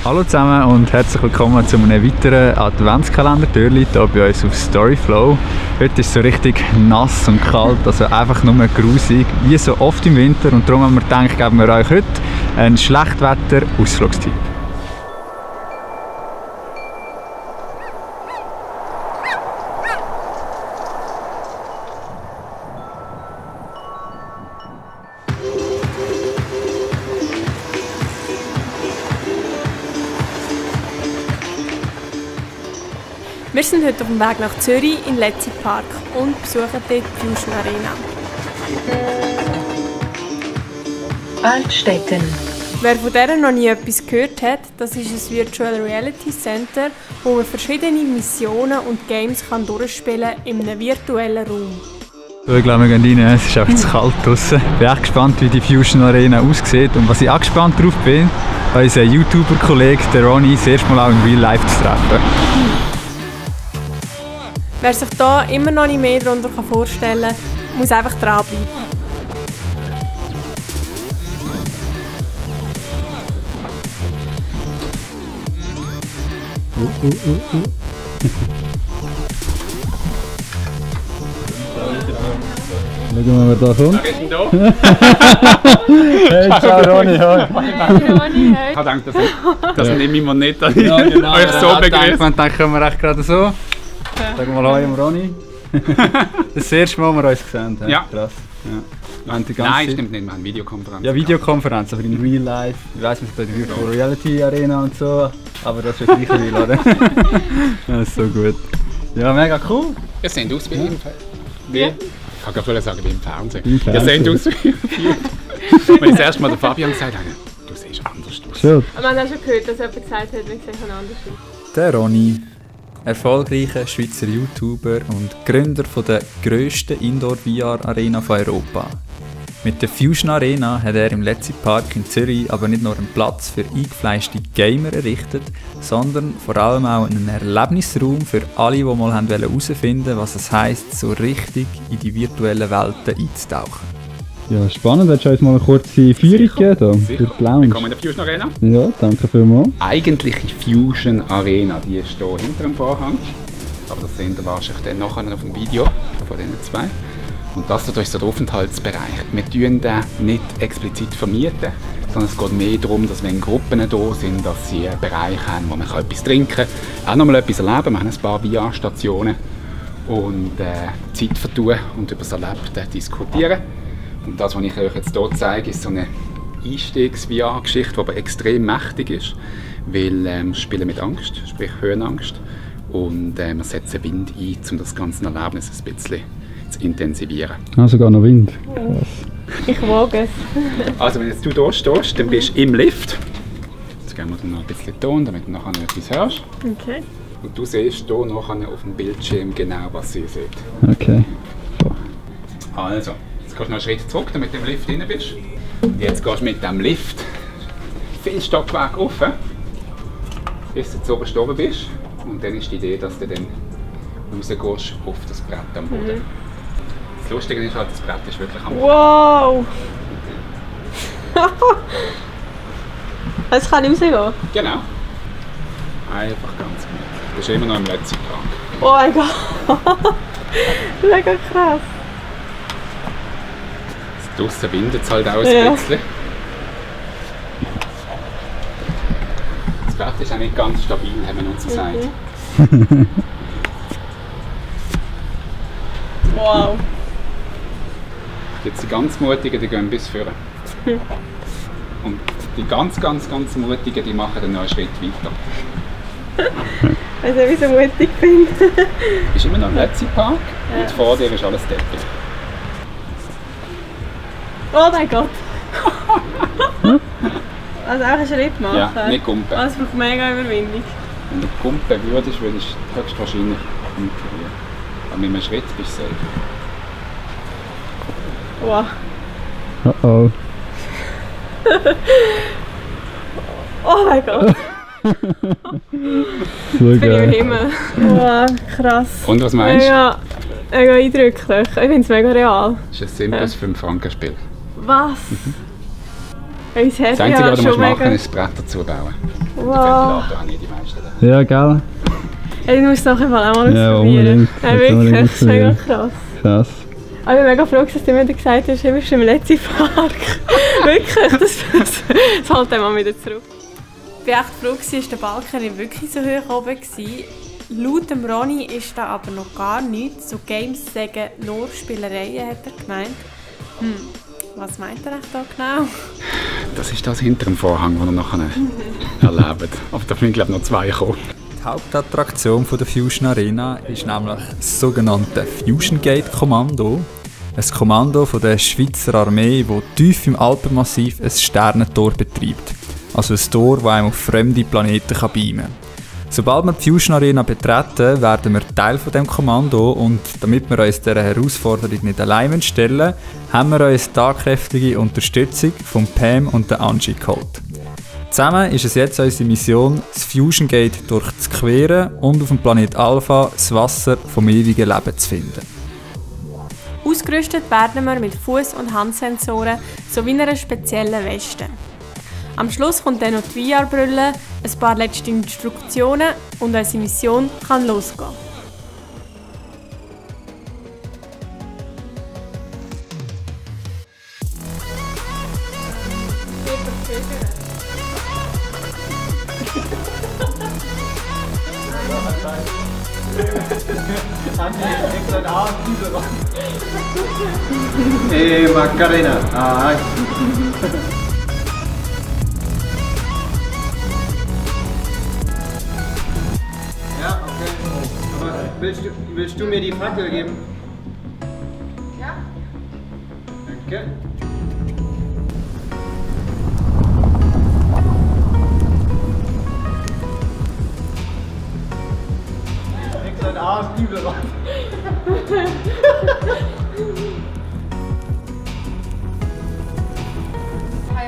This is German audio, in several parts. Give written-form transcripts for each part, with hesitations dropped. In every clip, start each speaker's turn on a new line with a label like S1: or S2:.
S1: Hallo zusammen und herzlich willkommen zu einem weiteren Adventskalender-Türchen hier bei uns auf Storyflow. Heute ist es so richtig nass und kalt, also einfach nur grusig, wie so oft im Winter. Und darum haben wir gedacht, geben wir euch heute einen Schlechtwetter-Ausflugstipp.
S2: Wir sind heute auf dem Weg nach Zürich in den Letzi Park und besuchen dort die Fusion Arena.
S3: Altstetten.
S2: Wer von dieser noch nie etwas gehört hat, das ist ein Virtual Reality Center, wo man verschiedene Missionen und Games durchspielen kann in einem virtuellen Raum.
S1: So, ich glaube, wir gehen rein. Es ist einfach zu kalt draußen. Ich bin echt gespannt, wie die Fusion Arena aussieht. Und was ich auch gespannt drauf bin, unseren YouTuber-Kollegen, der Ronny, das erste Mal auch in Real Life zu treffen.
S2: Wer sich da immer noch nicht mehr darunter vorstellen kann, muss einfach dranbleiben.
S1: Schauen wir mal, wer da kommt. Wer ist denn da? Hey, ciao Ronny, hoi.
S2: Ronny, hey.
S4: Ich habe gedacht, das nehme ich nicht an
S1: Ja, genau.
S4: euch so begrüßen.
S1: Dann können wir echt gerade so. Sagen wir mal Hoi Ronny. Das erste Mal, wir uns gesehen haben.
S4: Ja.
S1: Krass. Ja.
S4: Nein, stimmt nicht, wir haben Videokonferenz.
S1: Ja, Videokonferenz, aber in Real Life. Ich weiss, wir sind bei der Virtual Reality Arena und so, aber das ist ja gleich real, oder? Das ist so gut. Ja, mega cool.
S4: Ihr seht aus wie im Fernsehen. Ich kann gerade sagen, wie im Fernsehen.
S1: Im
S4: Ihr seht aus wie Wenn ich das erste Mal der Fabian gesagt habe, du siehst anders aus.
S1: Schön.
S2: Wir haben auch schon gehört, dass jemand gesagt hat, wir sehen anders aus.
S1: Der Ronny, erfolgreicher Schweizer YouTuber und Gründer von der grössten Indoor-VR-Arena von Europa. Mit der Fusion Arena hat er im Letzi Park in Zürich aber nicht nur einen Platz für eingefleischte Gamer errichtet, sondern vor allem auch einen Erlebnisraum für alle, die mal herausfinden wollten, was es heisst, so richtig in die virtuellen Welten einzutauchen. Ja, spannend. Willst du uns mal eine kurze Führung geben
S4: Sicher.
S1: für die Lounge?
S4: Willkommen in der Fusion Arena.
S1: Ja, danke vielmals.
S4: Eigentliche Fusion Arena, die ist hier hinter dem Vorhang. Aber das sehen wir wahrscheinlich dann nachher auf dem Video von diesen zwei. Und das ist der Aufenthaltsbereich. Wir vermieten den nicht explizit vermieten, sondern es geht mehr darum, dass wenn Gruppen da sind, dass sie einen Bereich haben, wo man etwas trinken kann, auch nochmal etwas erleben. Wir haben ein paar VR-Stationen und Zeit vertun und über das Erlebte diskutieren. Und das, was ich euch jetzt hier zeige, ist so eine Einstiegs-VR-Geschichte, die aber extrem mächtig ist, weil wir spielen mit Angst, sprich Höhenangst, und wir setzen Wind ein, um das ganze Erlebnis ein bisschen zu intensivieren.
S1: Ah, sogar noch Wind.
S2: Krass. Ich wage es.
S4: Also wenn jetzt du hier stehst, dann bist du im Lift. Jetzt geben wir dann noch ein bisschen Ton, damit du nachher etwas hörst.
S2: Okay.
S4: Und du siehst hier nachher auf dem Bildschirm genau, was ihr seht.
S1: Okay. So.
S4: Also, jetzt gehst du noch einen Schritt zurück, damit du im Lift drin bist. Und jetzt gehst du mit dem Lift viel Stockwerk rauf, bis du jetzt oben bist. Und dann ist die Idee, dass du dann rausgehst auf das Brett am Boden. Das Lustige ist halt, das Brett ist wirklich am Boden.
S2: Wow! Es kann nicht mehr gehen.
S4: Genau. Einfach ganz gut. Das ist immer noch im letzten Tag.
S2: Oh mein Gott! Mega krass!
S4: Draussen windet es halt auch ein
S2: Ja.
S4: bisschen. Das Brett ist auch nicht ganz stabil, haben wir uns gesagt.
S2: Wow!
S4: Jetzt die ganz Mutigen, die gehen bis vorne. Und die ganz Mutigen, die machen dann noch einen Schritt weiter.
S2: Also wie ich so mutig bin.
S4: Du bist immer noch im Letzi Park und vor dir ist alles Teppich.
S2: Oh mein Gott! Also auch einen Schritt machen?
S4: Ja, nicht kumpen.
S2: Das braucht mega Überwindung.
S4: Wenn du kumpen würdest, würdest du höchstwahrscheinlich umkehren. Aber mit einem Schritt bist du safe.
S2: Wow!
S1: Oh.
S2: Oh mein Gott!
S1: So
S2: Bin ich im
S1: geil.
S2: Himmel. Wow, krass.
S4: Und was meinst du?
S2: Mega eindrücklich. Ich finde es mega real.
S4: Das ist ein simples 5-Franken-Spiel.
S2: Was? Uns hat
S4: Das Einzige, was du
S2: schon
S4: machen musst,
S2: mega...
S4: ist das Brett dazu bauen.
S2: Wow.
S4: Ventilator haben die meisten da.
S1: Ja, gell?
S2: Ich muss nachher mal auch mal
S1: Ja,
S2: ausprobieren.
S1: unbedingt.
S2: Ja, wirklich, das ist mega krass.
S1: Krass.
S2: Aber ich bin mega froh, dass du mir gesagt hast, du bist im letzten Park. Wirklich, das hält dann mal wieder zurück. Ich war echt froh, dass der Balken nicht wirklich so hoch oben war. Laut dem Ronny ist da aber noch gar nichts. So Games sagen nur Spielereien, hat er gemeint. Was meint er da genau?
S4: Das ist das hinter dem Vorhang, den wir nachher erleben. Aber da sind, glaube ich, noch 2 gekommen.
S1: Die Hauptattraktion der Fusion Arena ist nämlich das sogenannte Fusion Gate Kommando. Ein Kommando von der Schweizer Armee, das tief im Alpenmassiv ein Sternentor betreibt. Also ein Tor, das einem auf fremde Planeten beamen kann. Sobald wir die Fusion Arena betreten, werden wir Teil von dem Kommando und damit wir uns dieser Herausforderung nicht allein stellen, haben wir uns tatkräftige Unterstützung von Pam und der Angie geholt. Zusammen ist es jetzt unsere Mission, das Fusion Gate durchzuqueren und auf dem Planet Alpha das Wasser vom ewigen Leben zu finden.
S2: Ausgerüstet werden wir mit Fuß- und Handsensoren sowie einer speziellen Weste. Am Schluss kommt dann noch die VR-Brille, ein paar letzte Instruktionen und unsere Mission kann losgehen.
S3: Macarena. Ah, ja, okay. Aber willst du mir die Fackel geben? Ja. Danke. Nix an Arsch, Dübel ran.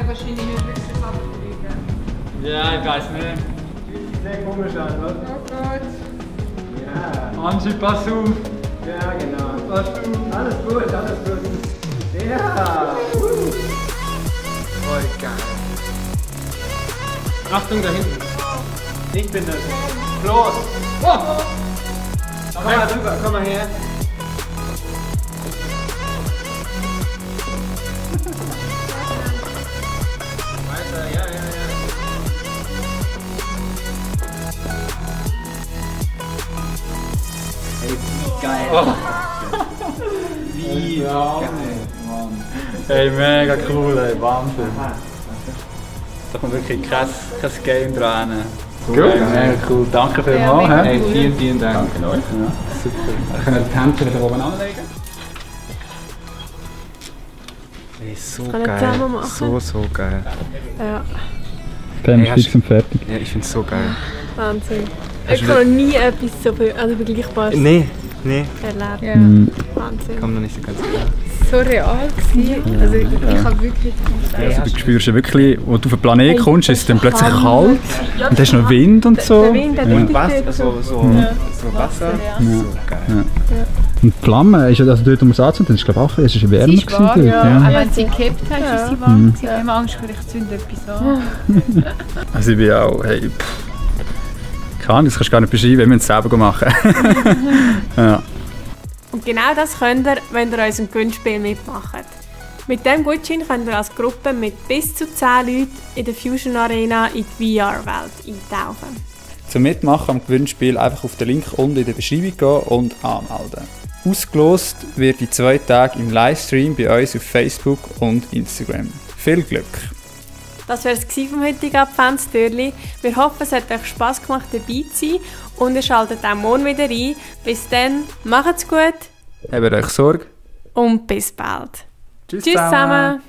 S5: Wahrscheinlich nicht wirklich abfliegen.
S1: Ja, ich weiß nicht.
S3: Sehr komisch an, was?
S5: Oh Gott.
S3: Ja.
S1: Angie, pass auf!
S3: Ja, genau. Passt du? Alles gut, alles gut. Ja. Voll geil. Achtung da hinten. Ich bin das. Los. Oh. Komm mal rüber, komm mal her. Weiter, ja, ja, ja. Ey, wie geil.
S1: Oh.
S3: Wie geil.
S1: Hey, mega cool, ey, Wahnsinn. Da kommt wirklich kein Game dran.
S4: Gut.
S1: Mega cool, danke vielmals.
S5: Ja,
S4: Hey,
S5: cool.
S4: vielen Dank. Danke euch.
S1: Ja, super.
S4: Wir können die Hände wieder oben anlegen.
S3: Ey, so
S2: Kann ich zusammen machen?
S3: So geil.
S2: Ja,
S1: Pam
S3: Hey,
S1: ist
S3: hast-
S1: fix und fertig.
S3: Ja, ich find's so geil.
S2: Wahnsinn.
S3: Hast
S2: Ich
S3: du
S2: habe noch nie etwas so Vergleichbares
S3: Nee,
S2: erlebt.
S5: Ja,
S2: Wahnsinn.
S3: komm noch nicht so ganz klar.
S5: so real gewesen. Also ich habe wirklich
S1: Also, du spürst ja wirklich, wo du auf den Planet kommst, ist es dann plötzlich
S2: kalt.
S1: kalt und hast noch Wind und so.
S2: Der Wind hat richtig
S3: Was?
S2: viel-
S3: So Wasser. So geil.
S1: Und die Flamme, ist ja, also dort, wo man es anzündet, ist glaube ich auch, es ist wärmer
S5: Sie ist warm,
S1: gewesen
S5: ja.
S1: dort,
S5: Aber wenn sie gekippt hast, ist sie warm gewesen. Ich habe immer Angst, ich zünde etwas an.
S1: Also ich bin auch, hey, keine Ahnung, das kannst du gar nicht beschreiben, wir müssen es selber machen. Ja.
S2: Und genau das könnt ihr, wenn ihr unserem Gewinnspiel mitmacht. Mit diesem Gutschein könnt ihr als Gruppe mit bis zu 10 Leuten in der Fusion Arena in die VR-Welt eintauchen.
S1: Zum Mitmachen am Gewinnspiel einfach auf den Link unten in der Beschreibung gehen und anmelden. Ausgelost wird in 2 Tagen im Livestream bei uns auf Facebook und Instagram. Viel Glück!
S2: Das war es vom heutigen Adventstürli. Wir hoffen, es hat euch Spass gemacht, dabei zu sein und ihr schaltet auch morgen wieder ein. Bis dann, macht's gut
S1: Habt euch Sorge.
S2: und bis bald.
S1: Tschüss
S2: Tschüss zusammen.